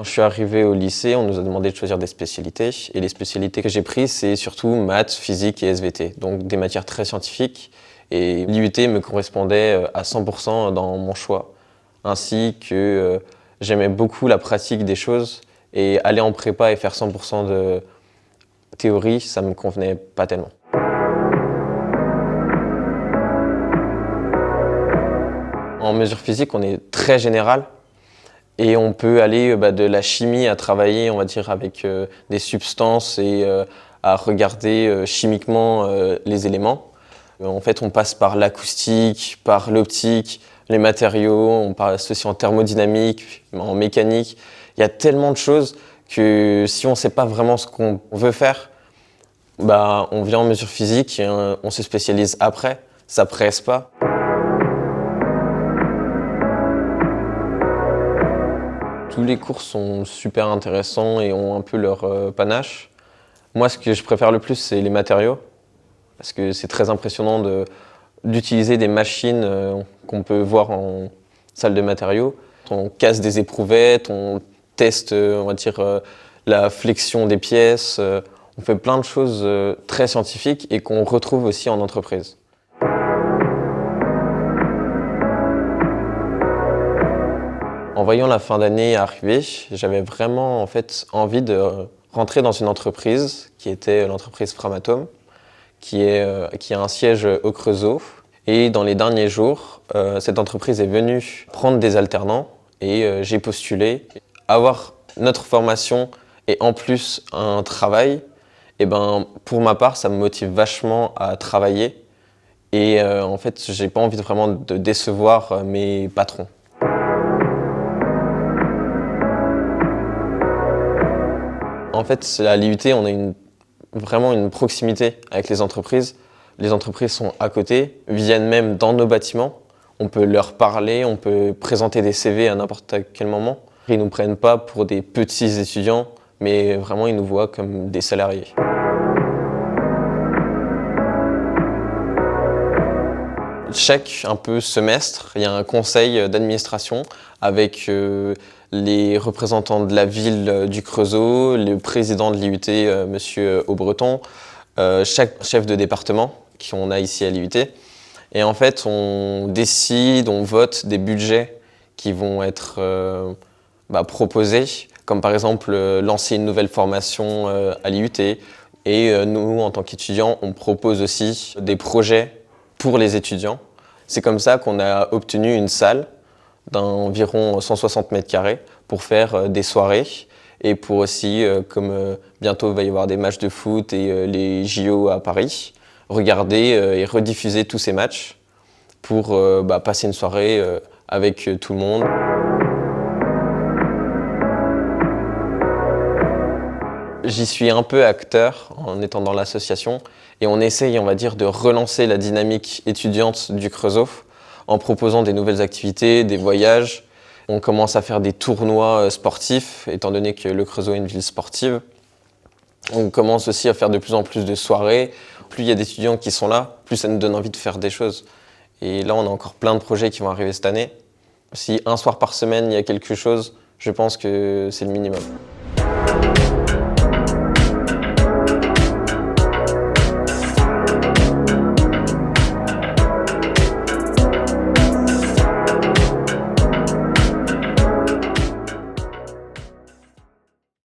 Quand je suis arrivé au lycée, on nous a demandé de choisir des spécialités. Et les spécialités que j'ai prises, c'est surtout maths, physique et SVT. Donc des matières très scientifiques. Et l'IUT me correspondait à 100% dans mon choix. Ainsi que j'aimais beaucoup la pratique des choses. Et aller en prépa et faire 100% de théorie, ça me convenait pas tellement. En mesure physique, on est très général. Et on peut aller de la chimie à travailler, on va dire, avec des substances et à regarder chimiquement les éléments. En fait, on passe par l'acoustique, par l'optique, les matériaux, on passe aussi en thermodynamique, en mécanique. Il y a tellement de choses que si on ne sait pas vraiment ce qu'on veut faire, on vient en mesure physique et on se spécialise après. Ça presse pas. Tous les cours sont super intéressants et ont un peu leur panache. Moi, ce que je préfère le plus, c'est les matériaux. Parce que c'est très impressionnant d'utiliser des machines qu'on peut voir en salle de matériaux. On casse des éprouvettes, on teste, on va dire, la flexion des pièces. On fait plein de choses très scientifiques et qu'on retrouve aussi en entreprise. En voyant la fin d'année arriver, j'avais vraiment en fait envie de rentrer dans une entreprise qui était l'entreprise Framatome, qui a un siège au Creusot. Et dans les derniers jours, cette entreprise est venue prendre des alternants et j'ai postulé. Avoir notre formation et en plus un travail, pour ma part, ça me motive vachement à travailler. Et en fait, j'ai pas envie vraiment de décevoir mes patrons. En fait, à l'IUT, on a vraiment une proximité avec les entreprises. Les entreprises sont à côté, viennent même dans nos bâtiments. On peut leur parler, on peut présenter des CV à n'importe quel moment. Ils ne nous prennent pas pour des petits étudiants, mais vraiment ils nous voient comme des salariés. Chaque semestre, il y a un conseil d'administration avec les représentants de la ville du Creusot, le président de l'IUT, monsieur Aubreton, chaque chef de département qu'on a ici à l'IUT. Et en fait, on décide, on vote des budgets qui vont être proposés, comme par exemple lancer une nouvelle formation à l'IUT. Et nous, en tant qu'étudiants, on propose aussi des projets pour les étudiants. C'est comme ça qu'on a obtenu une salle d'environ 160 mètres carrés pour faire des soirées et pour aussi, comme bientôt il va y avoir des matchs de foot et les JO à Paris, regarder et rediffuser tous ces matchs pour passer une soirée avec tout le monde. J'y suis un peu acteur en étant dans l'association et on essaye, on va dire, de relancer la dynamique étudiante du Creusot en proposant des nouvelles activités, des voyages. On commence à faire des tournois sportifs, étant donné que le Creusot est une ville sportive. On commence aussi à faire de plus en plus de soirées. Plus il y a d'étudiants qui sont là, plus ça nous donne envie de faire des choses. Et là, on a encore plein de projets qui vont arriver cette année. Si un soir par semaine, il y a quelque chose, je pense que c'est le minimum.